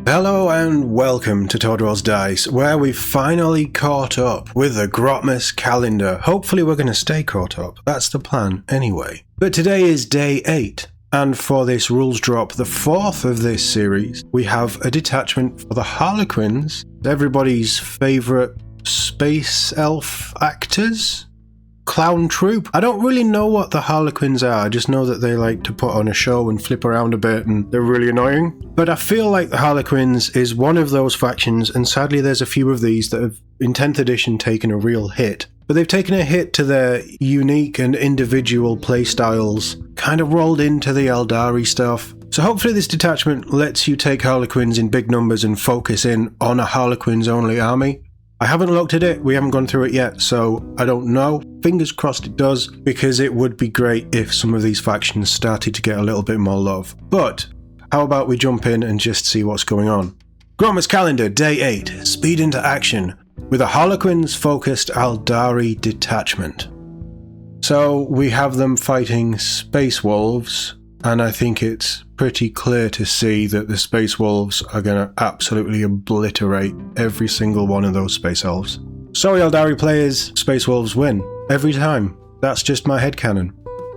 Hello and welcome to Todd Rolls Dice, where we've finally caught up with the Grotmas calendar. Hopefully we're going to stay caught up, that's the plan anyway. But today is day 8, and for this rules drop, the 4th of this series, we have a detachment for the Harlequins, everybody's favourite space elf actors? Clown troupe. I don't really know what the Harlequins are, I just know that they like to put on a show and flip around a bit and they're really annoying. But I feel like the Harlequins is one of those factions, and sadly there's a few of these that have in 10th edition taken a real hit. But they've taken a hit to their unique and individual playstyles, kind of rolled into the Aeldari stuff. So hopefully this detachment lets you take Harlequins in big numbers and focus in on a Harlequins only army. I haven't looked at it, we haven't gone through it yet, so I don't know. Fingers crossed it does, because it would be great if some of these factions started to get a little bit more love. But how about we jump in and just see what's going on. Grotmas calendar, day 8, speed into action, with a Harlequins focused Aeldari detachment. So we have them fighting Space Wolves, and I think it's pretty clear to see that the Space Wolves are going to absolutely obliterate every single one of those Space Elves. Sorry Aeldari players, Space Wolves win. Every time. That's just my headcanon.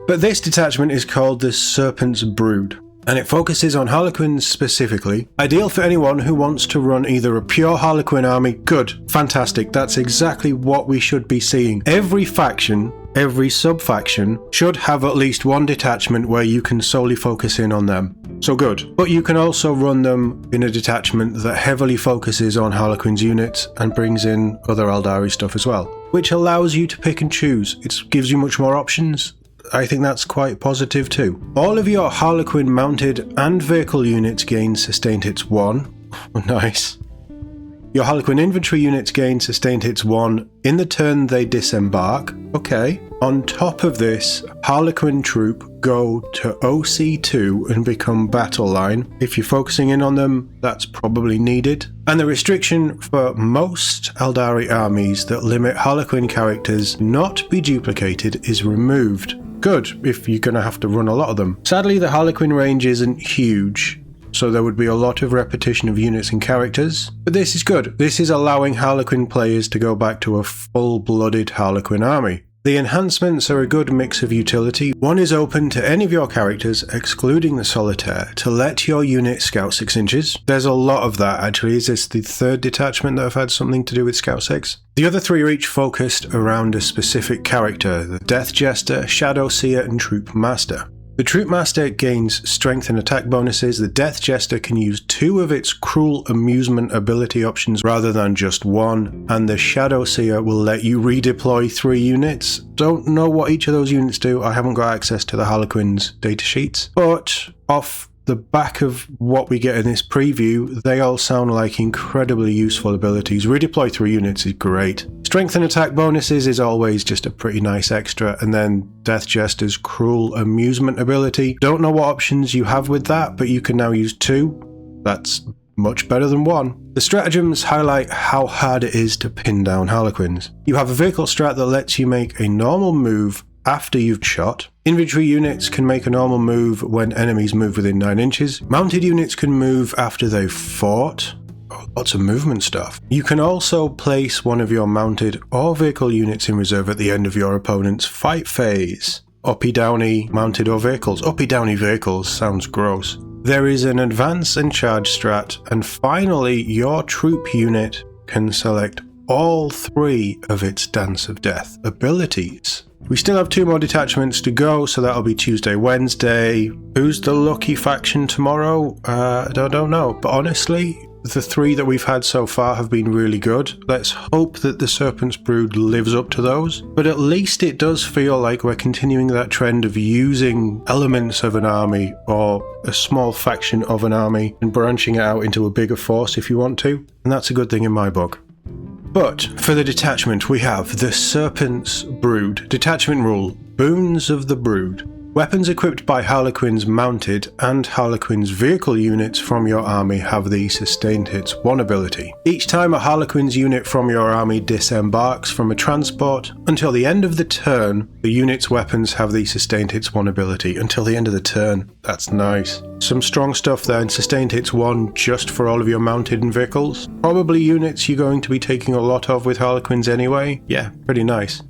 But this detachment is called the Serpent's Brood, and it focuses on Harlequins specifically. Ideal for anyone who wants to run either a pure Harlequin army, good, fantastic, that's exactly what we should be seeing. Every faction, every sub-faction should have at least one detachment where you can solely focus in on them. So good. But you can also run them in a detachment that heavily focuses on Harlequins units and brings in other Aeldari stuff as well, which allows you to pick and choose. It gives you much more options. I think that's quite positive too. All of your Harlequin mounted and vehicle units gain sustained hits 1. Nice. Your Harlequin infantry units gain sustained hits 1 in the turn they disembark. Okay. On top of this, Harlequin troop go to OC2 and become battle line. If you're focusing in on them, that's probably needed. And the restriction for most Aeldari armies that limit Harlequin characters not to be duplicated is removed. Good, if you're going to have to run a lot of them. Sadly, the Harlequin range isn't huge, so there would be a lot of repetition of units and characters. But this is good. This is allowing Harlequin players to go back to a full-blooded Harlequin army. The enhancements are a good mix of utility. One is open to any of your characters, excluding the Solitaire, to let your unit scout 6 inches. There's a lot of that actually. Is this the 3rd detachment that have had something to do with Scout 6? The other 3 are each focused around a specific character, the Death Jester, Shadow Seer and Troop Master. The Troop Master gains strength and attack bonuses. The Death Jester can use 2 of its cruel amusement ability options rather than just 1, and the Shadow Seer will let you redeploy 3 units. Don't know what each of those units do, I haven't got access to the Harlequins datasheets, but off the back of what we get in this preview, they all sound like incredibly useful abilities. Redeploy 3 units is great. Strength and attack bonuses is always just a pretty nice extra, and then Death Jester's cruel amusement ability. Don't know what options you have with that, but you can now use 2. That's much better than 1. The stratagems highlight how hard it is to pin down Harlequins. You have a vehicle strat that lets you make a normal move after you've shot. Infantry units can make a normal move when enemies move within 9 inches. Mounted units can move after they've fought. Oh, lots of movement stuff. You can also place one of your mounted or vehicle units in reserve at the end of your opponent's fight phase. Uppy downy mounted or vehicles. Uppy downy vehicles sounds gross. There is an advance and charge strat, and finally your troop unit can select all 3 of its Dance of Death abilities. We still have 2 more detachments to go, so that'll be Tuesday, Wednesday. Who's the lucky faction tomorrow? I don't know, but honestly, the 3 that we've had so far have been really good. Let's hope that the Serpent's Brood lives up to those, but at least it does feel like we're continuing that trend of using elements of an army or a small faction of an army and branching it out into a bigger force if you want to, and that's a good thing in my book. But for the detachment, we have the Serpent's Brood. Detachment rule, Boons of the Brood. Weapons equipped by Harlequins mounted and Harlequins vehicle units from your army have the Sustained Hits 1 ability. Each time a Harlequins unit from your army disembarks from a transport, until the end of the turn, the unit's weapons have the Sustained Hits 1 ability. Until the end of the turn. That's nice. Some strong stuff there, and Sustained Hits 1 just for all of your mounted and vehicles. Probably units you're going to be taking a lot of with Harlequins anyway. Yeah, pretty nice.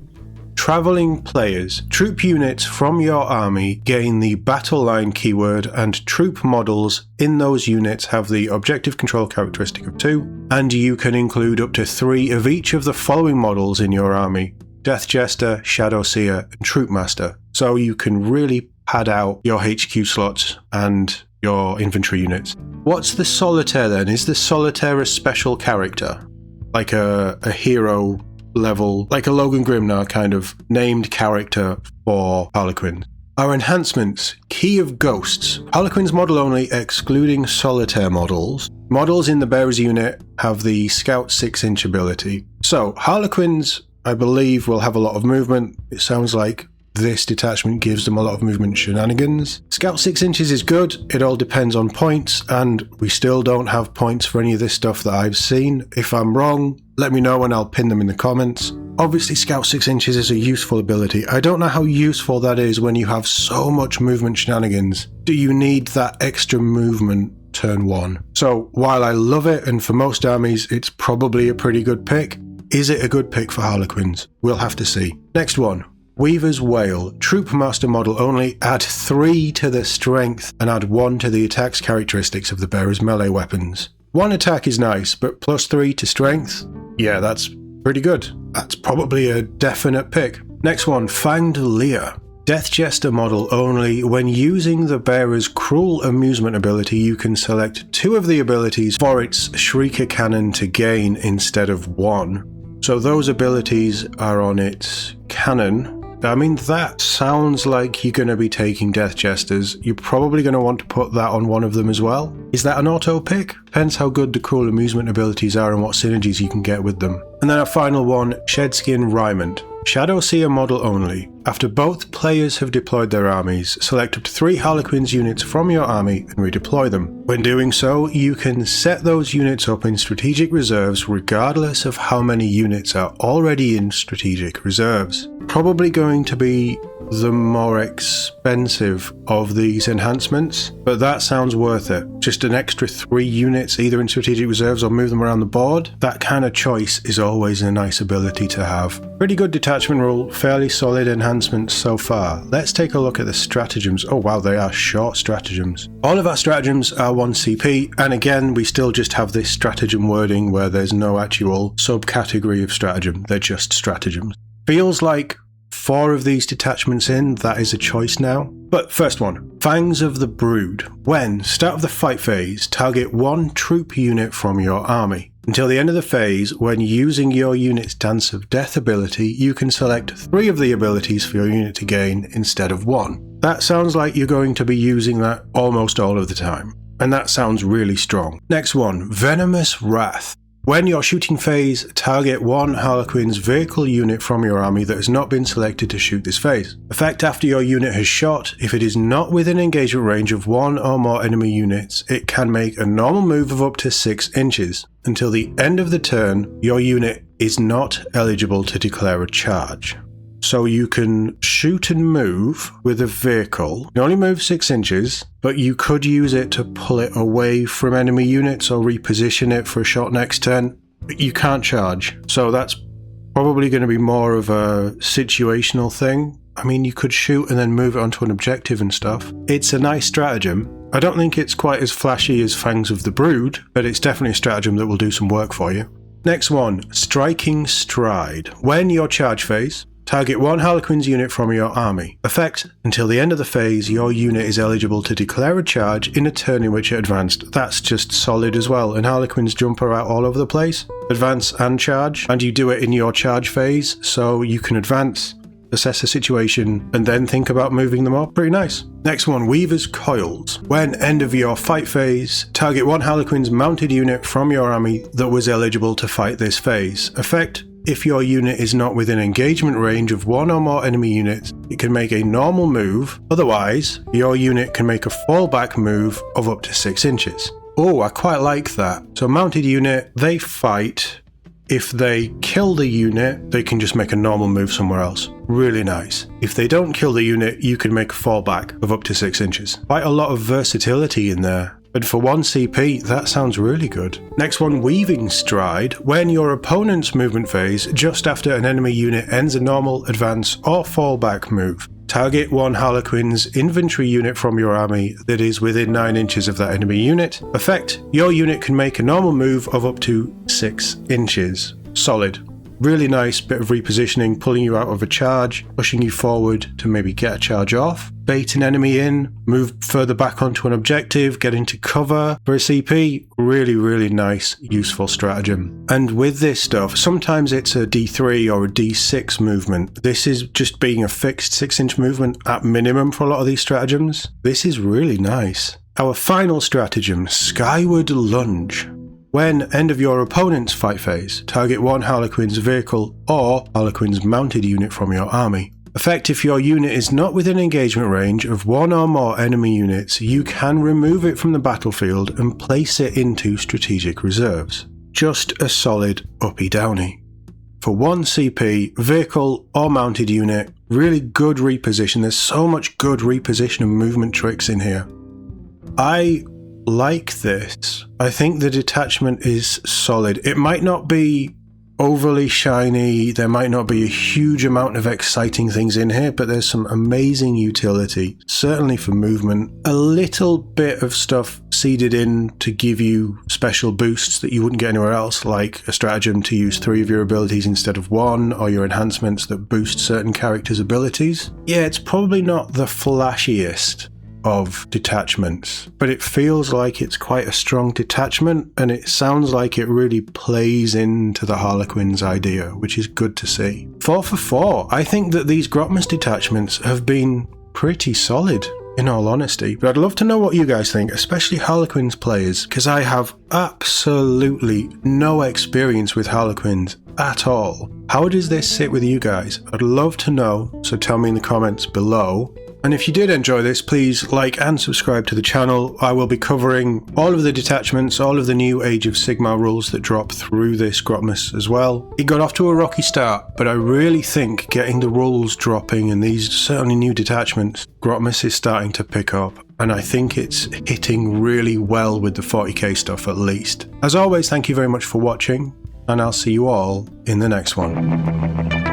Traveling players. Troop units from your army gain the battle line keyword, and troop models in those units have the objective control characteristic of 2, and you can include up to 3 of each of the following models in your army: Death Jester, Shadow Seer, and Troop Master. So you can really pad out your HQ slots and your infantry units. What's the Solitaire then? Is the Solitaire a special character? Like a hero level, like a Logan Grimnar kind of named character for Harlequins. Our enhancements: Key of Ghosts. Harlequins model only, excluding Solitaire models. Models in the Bearers unit have the Scout 6-inch ability. So Harlequins, I believe, will have a lot of movement. It sounds like this detachment gives them a lot of movement shenanigans. Scout 6 inches is good, it all depends on points, and we still don't have points for any of this stuff that I've seen. If I'm wrong, let me know and I'll pin them in the comments. Obviously Scout 6 inches is a useful ability. I don't know how useful that is when you have so much movement shenanigans. Do you need that extra movement turn 1? So while I love it, and for most armies it's probably a pretty good pick, is it a good pick for Harlequins? We'll have to see. Next one. Weaver's Wail. Troop Master model only, add 3 to the strength and add 1 to the attacks characteristics of the bearer's melee weapons. 1 attack is nice, but plus 3 to strength? Yeah, that's pretty good. That's probably a definite pick. Next one, Fanged Leer. Death Jester model only. When using the bearer's Cruel Amusement ability, you can select 2 of the abilities for its Shrieker Cannon to gain instead of 1. So those abilities are on its cannon. I mean, that sounds like you're going to be taking Death Jesters. You're probably going to want to put that on one of them as well. Is that an auto pick? Depends how good the Cruel Amusement abilities are and what synergies you can get with them. And then our final one, Shedskin Rymant. Shadow Seer model only. After both players have deployed their armies, select up to 3 Harlequins units from your army and redeploy them. When doing so, you can set those units up in strategic reserves regardless of how many units are already in strategic reserves. Probably going to be the more expensive of these enhancements, but that sounds worth it. Just an extra 3 units either in strategic reserves or move them around the board. That kind of choice is always a nice ability to have. Pretty good detachment rule, fairly solid enhancements so far. Let's take a look at the stratagems. Oh wow, they are short stratagems. All of our stratagems are 1 CP, and again we still just have this stratagem wording where there's no actual subcategory of stratagem, they're just stratagems. Feels like 4 of these detachments in, that is a choice now. But first one, Fangs of the Brood. When start of the fight phase, target 1 troop unit from your army. Until the end of the phase, when using your unit's Dance of Death ability, you can select 3 of the abilities for your unit to gain instead of 1. That sounds like you're going to be using that almost all of the time, and that sounds really strong. Next one, Venomous Wrath. When you're shooting phase, target 1 Harlequin's vehicle unit from your army that has not been selected to shoot this phase. Effect after your unit has shot, if it is not within engagement range of 1 or more enemy units, it can make a normal move of up to 6 inches. Until the end of the turn, your unit is not eligible to declare a charge. So you can shoot and move with a vehicle. You can only move 6 inches, but you could use it to pull it away from enemy units or reposition it for a shot next turn. But you can't charge. So that's probably going to be more of a situational thing. I mean, you could shoot and then move it onto an objective and stuff. It's a nice stratagem. I don't think it's quite as flashy as Fangs of the Brood, but it's definitely a stratagem that will do some work for you. Next one, Striking Stride. When your charge phase, target 1 Harlequins unit from your army. Effect, until the end of the phase, your unit is eligible to declare a charge in a turn in which it advanced. That's just solid as well, and Harlequins jump around all over the place. Advance and charge, and you do it in your charge phase, so you can advance, assess the situation, and then think about moving them up. Pretty nice. Next one, Weaver's Coils. When end of your fight phase, target 1 Harlequin's mounted unit from your army that was eligible to fight this phase. Effect, if your unit is not within engagement range of one or more enemy units, it can make a normal move. Otherwise, your unit can make a fallback move of up to 6 inches. Oh, I quite like that. So mounted unit, they fight. If they kill the unit, they can just make a normal move somewhere else. Really nice. If they don't kill the unit, you can make a fallback of up to 6 inches. Quite a lot of versatility in there. But for 1 CP, that sounds really good. Next one, Weaving Stride. When your opponent's movement phase, just after an enemy unit ends a normal, advance, or fallback move, target one Harlequin's infantry unit from your army that is within 9 inches of that enemy unit. Effect, your unit can make a normal move of up to 6 inches. Solid. Really nice bit of repositioning, pulling you out of a charge, pushing you forward to maybe get a charge off, bait an enemy in, move further back onto an objective, get into cover for a CP. Really, really nice, useful stratagem. And with this stuff, sometimes it's a D3 or a D6 movement. This is just being a fixed 6-inch movement at minimum for a lot of these stratagems. This is really nice. Our final stratagem, Skyward Lunge. When end of your opponent's fight phase, target one Harlequin's vehicle or Harlequin's mounted unit from your army. Effect, if your unit is not within engagement range of one or more enemy units, you can remove it from the battlefield and place it into strategic reserves. Just a solid uppy downy. For 1 CP, vehicle or mounted unit, really good reposition. There's so much good reposition and movement tricks in here. I like this. I think the detachment is solid. It might not be overly shiny, there might not be a huge amount of exciting things in here, but there's some amazing utility, certainly for movement. A little bit of stuff seeded in to give you special boosts that you wouldn't get anywhere else, like a stratagem to use 3 of your abilities instead of 1, or your enhancements that boost certain characters' abilities. Yeah, it's probably not the flashiest of detachments, but it feels like it's quite a strong detachment, and it sounds like it really plays into the Harlequins idea, which is good to see. 4 for 4. I think that these Grotmas detachments have been pretty solid, in all honesty, but I'd love to know what you guys think, especially Harlequins players, because I have absolutely no experience with Harlequins at all. How does this sit with you guys? I'd love to know, so tell me in the comments below. And if you did enjoy this, please like and subscribe to the channel. I will be covering all of the detachments, all of the new Age of Sigmar rules that drop through this Grotmas as well. It got off to a rocky start, but I really think getting the rules dropping and these certainly new detachments, Grotmas is starting to pick up. And I think it's hitting really well with the 40k stuff at least. As always, thank you very much for watching, and I'll see you all in the next one.